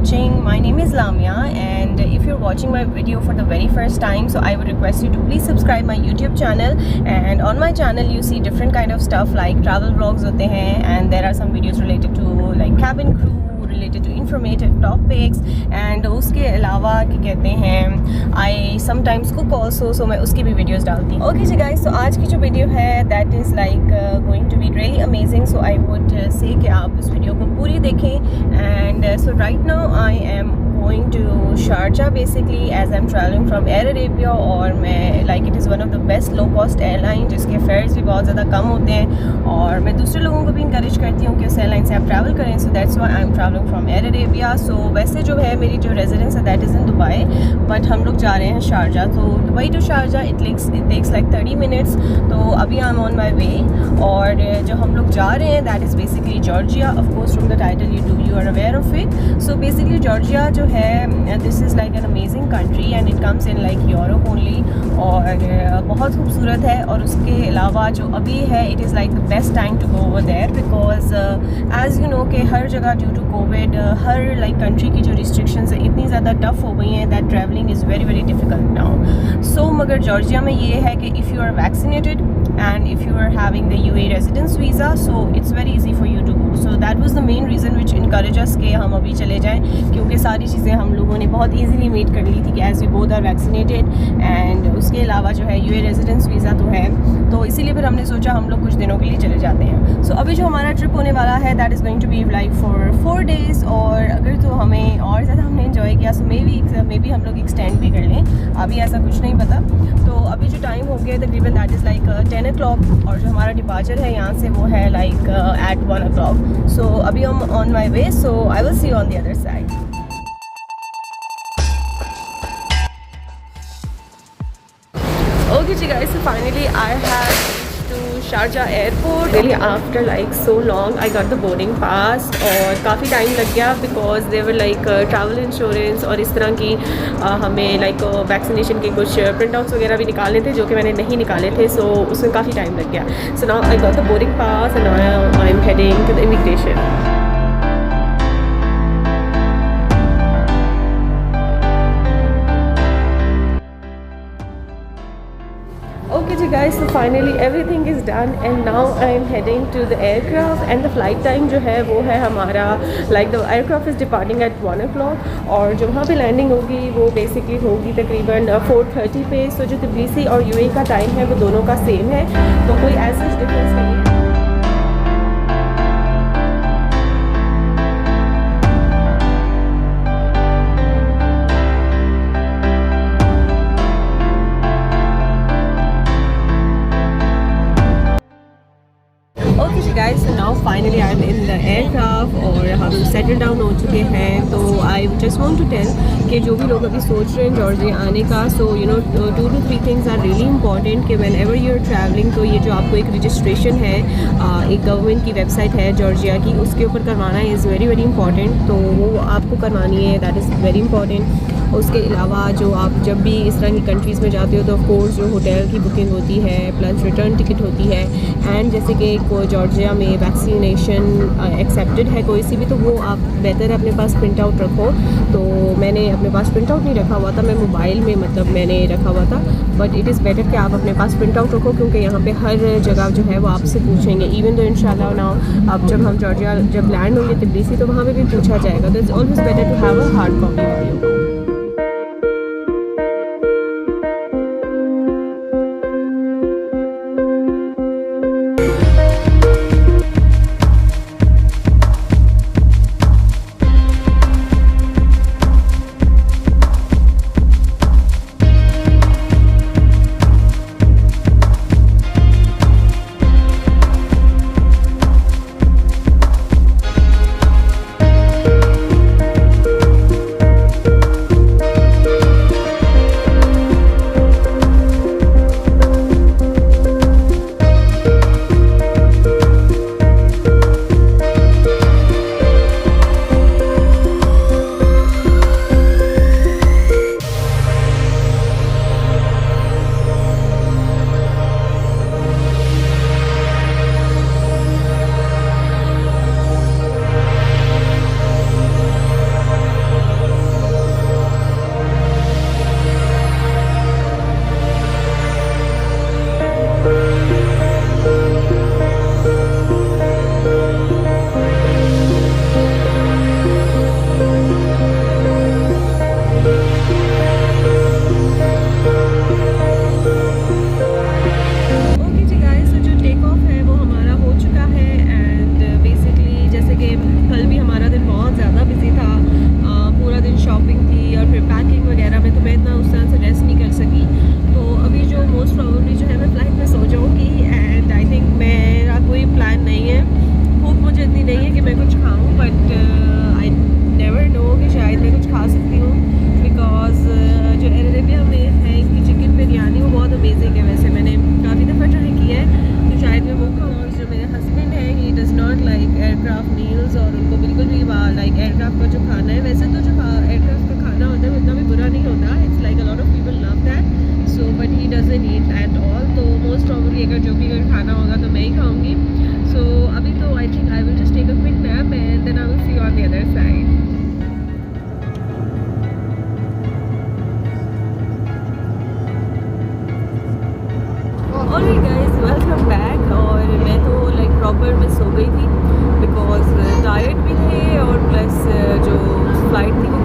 watching. My name is Lamia, and if you're watching my video for the very first time, so I would request you to please subscribe my YouTube channel. And on my channel you see different kind of stuff like travel vlogs होते हैं, and there are some videos related to like cabin crew, related to informative topics, and उसके अलावा क्या कहते हैं I sometimes cook also, so मैं उसकी भी videos डालती हूँ. Okay जी guys, so आज की जो video है that is like going to be really amazing, so I would say कि आप इस video को पूरी देखें. And so right now I am going to Sharjah basically as I'm traveling from Air Arabia, और मैं like it is one of the best low cost airline जिसके fares भी बहुत ज़्यादा कम होते हैं, और मैं दूसरे लोगों को भी encourage करती हूँ कि उस airline से आप travel करें. So that's why I'm traveling from Air Arabia. So वैसे जो है मेरी जो residence है that is in Dubai, but हम लोग जा रहे हैं शारजा. तो Dubai to Sharjah it takes like 30 minutes. तो अभी I'm on my way, और जो हम लोग जा रहे हैं that is basically Georgia. Of course from the title you are aware of it. So basically Georgia जो है this is like an amazing country and it comes in like Europe only, और बहुत खूबसूरत है. और उसके अलावा जो अभी है it is like the best time to go over there because as you know कि हर जगह due to COVID her like country की जो restrictions है इतनी ज़्यादा tough हो गई हैं that traveling is very very difficult now. So मगर जॉर्जिया में ये है कि if you are vaccinated and if you are having the UAE residence visa, so it's very easy for you to go. So that was the main reason which encouraged us कि हम अभी चले जाएं, क्योंकि सारी चीज़ें हम लोगों ने बहुत easily meet कर ली थी कि as we both are vaccinated and उसके अलावा जो है UAE residence visa तो है, तो इसीलिए फिर हमने सोचा हम लोग कुछ दिनों के लिए चले जाते हैं. So अभी जो हमारा ट्रिप होने वाला है that is going to be like for 4 days, और अगर तो हमें और ज़्यादा हमने enjoy किया so maybe हम लोग extend भी कर लें, अभी ऐसा कुछ नहीं पता. तो अभी जो टाइम हो गया तकरीबन that is like 10 o'clock, और जो हमारा डिपार्चर है यहाँ से वो है like at 1 o'clock. So अभी हम on my way, so I will see you on the other side. Okay guys, so finally I have reached to Sharjah airport. Really after like so long I got the boarding pass, और काफ़ी time लग गया because they were like travel insurance और इस तरह की हमें like vaccination के कुछ print outs वगैरह भी निकालने थे जो कि मैंने नहीं निकाले थे, so उसमें काफ़ी टाइम लग गया. So now I got the boarding pass and now I'm heading to the immigration. Okay guys, so finally everything is done and now I am heading to the aircraft, and the flight time जो है वो है हमारा like the aircraft is departing at 1 o'clock, और जो वहाँ पे landing होगी वो बेसिकली होगी तकरीबन 4:30 पे. सो जो तबलीसी और UAE का टाइम है वो दोनों का सेम है, तो कोई ऐसा डिफरेंस नहीं है. Guys, so now finally I'm in the aircraft और हम settle down हो चुके हैं. तो I just want to tell कि जो भी लोग अभी सोच रहे हैं जॉर्जिया आने का, so you know 2 to 3 things are really important कि whenever you're traveling, तो ये जो आपको एक registration है एक गवर्नमेंट की वेबसाइट है जॉर्जिया की, उसके ऊपर करवाना is very very important. तो वो आपको करवानी है, that is very important. उसके अलावा जो आप जब भी इस तरह की कंट्रीज़ में जाते हो तो ऑफकोर्स जो होटल की बुकिंग होती है प्लस रिटर्न टिकट होती है, एंड जैसे कि जॉर्जिया में वैक्सीनेशन एक्सेप्टेड है कोई सी भी, तो वो आप बेहतर है अपने पास प्रिंट आउट रखो. तो मैंने अपने पास प्रिंट आउट नहीं रखा हुआ था, मैं मोबाइल में मतलब मैंने रखा हुआ था, बट इट इज़ बेटर कि आप अपने पास प्रिंट आउट रखो, क्योंकि यहाँ पे हर जगह जो है वो आपसे पूछेंगे. इवन तो इंशाल्लाह नाउ अब जब हम जॉर्जिया जब लैंड होंगे तबलीसी, तो वहाँ पे भी पूछा जाएगा. तो it's always better to have a hard copy with you.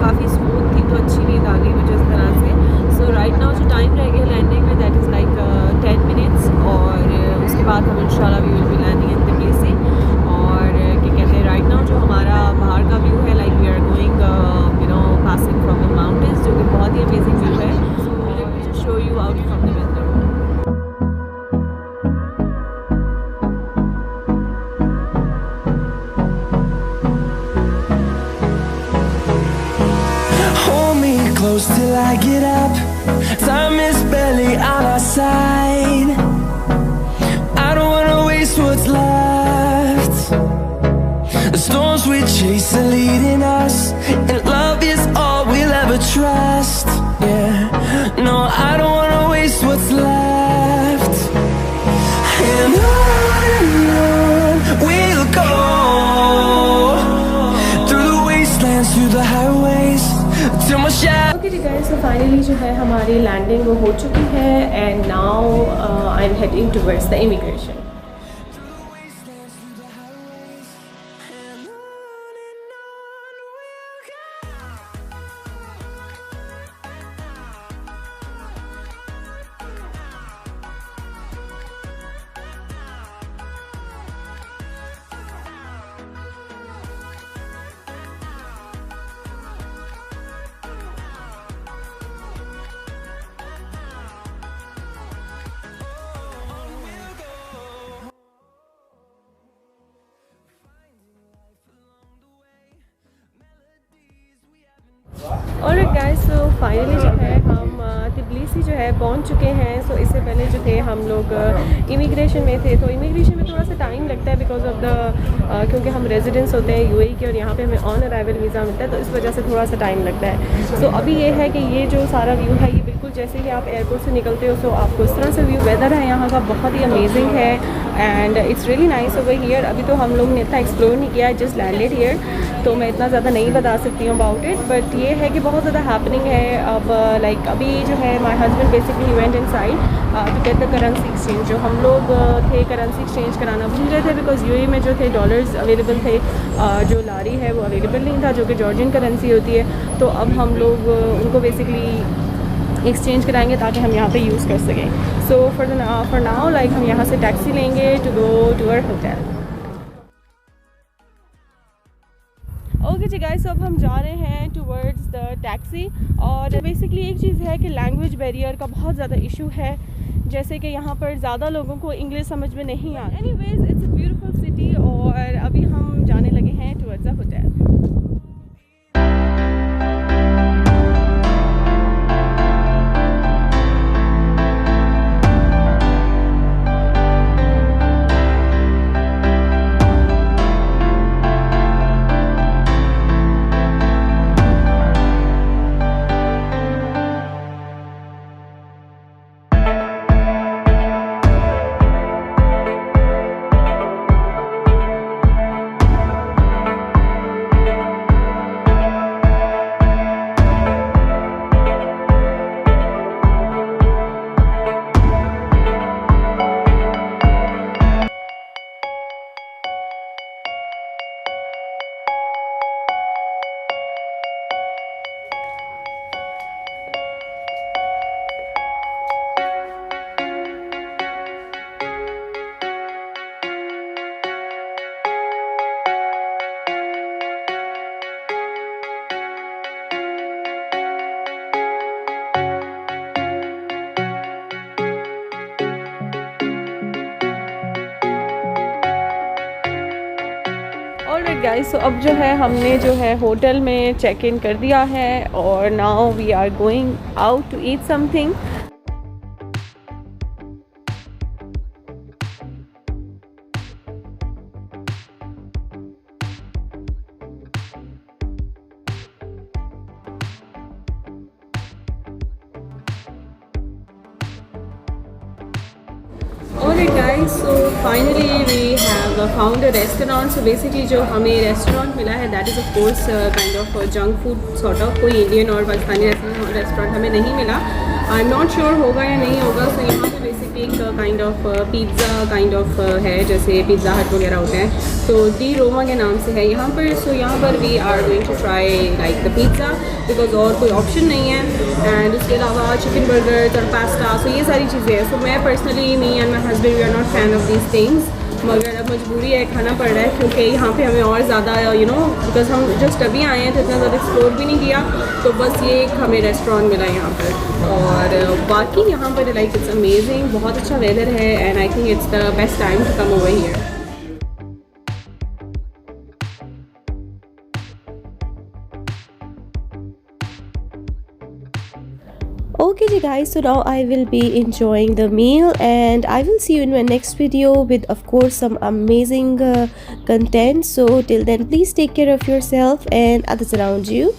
काफ़ी स्मूथ थी तो अच्छी नींद आ गई मुझे इस तरह से। सो राइट नाउ जो टाइम रह गया लैंडिंग में दैट इज़ लाइक 10 मिनट्स और उसके बाद हम इंशाल्लाह we will be landing in Tbilisi. और क्या कहते हैं राइट नाउ जो हमारा बाहर का व्यू है like we are going you know passing from the mountains जो कि बहुत ही अमेजिंग व्यू है। So let me just show you out from the window. Close till I get up. Time is barely on our side. I don't wanna waste what's left. The storms we chase are leading us, and love is all we'll ever trust. Yeah, no, I don't wanna waste what's left. And on we'll go, through the wastelands, through the highways, till my shadow. Okay जी guys, तो finally जो है हमारी landing वो हो चुकी है and now I am heading towards the immigration. Alright guys, तो फाइनली जो है हम तबिलिसी जो है पहुंच चुके हैं। सो इससे पहले जो थे हम लोग इमिग्रेशन में थे, तो इमिग्रेशन में थोड़ा सा टाइम लगता है बिकॉज ऑफ द क्योंकि हम रेजिडेंट्स होते हैं यूएई के और यहाँ पे हमें ऑन अराइवल वीज़ा मिलता है, तो इस वजह से थोड़ा सा टाइम लगता है। सो अभी ये है कि ये जो सारा व्यू है ये बिल्कुल जैसे कि आप एयरपोर्ट से निकलते हो, सो आपको इस तरह से व्यू, वेदर है यहाँ का बहुत ही अमेजिंग है and it's really nice over here. अभी तो हम लोग ने इतना एक्सप्लोर नहीं किया, जस्ट लैंडेड हियर, तो मैं इतना ज़्यादा नहीं बता सकती हूँ अबाउट इट, बट ये है कि बहुत ज़्यादा हैपनिंग है। अब लाइक अभी जो है my husband basically went inside to get the currency exchange. जो हम लोग थे करेंसी एक्सचेंज कराना भूल गए थे बिकॉज यूएई में जो थे डॉलर्स अवेलेबल थे, जो लारी है वो अवेलेबल नहीं था जो कि जॉर्जियन करेंसी होती है। तो अब हम लोग उनको बेसिकली एक्सचेंज कराएंगे ताकि हम यहाँ पे यूज़ कर सकें। सो फॉर नाउ लाइक हम यहाँ से टैक्सी लेंगे to go to our hotel. Okay जी गाइस, अब हम जा रहे हैं टूवर्ड्स द टैक्सी। और बेसिकली एक चीज़ है कि लैंग्वेज बैरियर का बहुत ज़्यादा इशू है, जैसे कि यहाँ पर ज़्यादा लोगों को इंग्लिश समझ में नहीं आता। Anyways it's a beautiful city और अभी हम जाने लगे हैं टूवर्ड्स द होटल। गाइस, तो अब जो है हमने जो है होटल में चेक इन कर दिया है और now we are going out to eat something. Alright guys, so finally we have found a restaurant. So basically जो हमें रेस्टोरेंट मिला है that is of course kind of junk food sort of, कोई Indian और Pakistani restaurant हमें नहीं मिला। I'm not sure होगा या नहीं होगा। So यहाँ पे बेसिकली एक kind of pizza kind of है, जैसे पिज़्ज़ा हट वगैरह होते हैं, तो दी रोमा के नाम से है यहाँ पर। सो यहाँ पर we are going to try like the pizza because और कोई ऑप्शन नहीं है। एंड उसके अलावा चिकन बर्गर और पास्ता, सो ये सारी चीज़ें हैं। सो मैं personally, me and my husband, we are not fan of these things, मगर अब मजबूरी है, खाना पड़ रहा है क्योंकि यहाँ पे हमें और ज़्यादा बिकॉज हम जस्ट अभी आए हैं तो इतना ज़्यादा एक्सप्लोर भी नहीं किया, तो बस ये एक हमें रेस्टोरेंट मिला यहाँ पर। और बाकी यहाँ पर लाइक इट्स अमेजिंग, बहुत अच्छा वेदर है and I think it's the best time to come over here. Okay guys, so now I will be enjoying the meal and I will see you in my next video with of course some amazing content. So till then, please take care of yourself and others around you.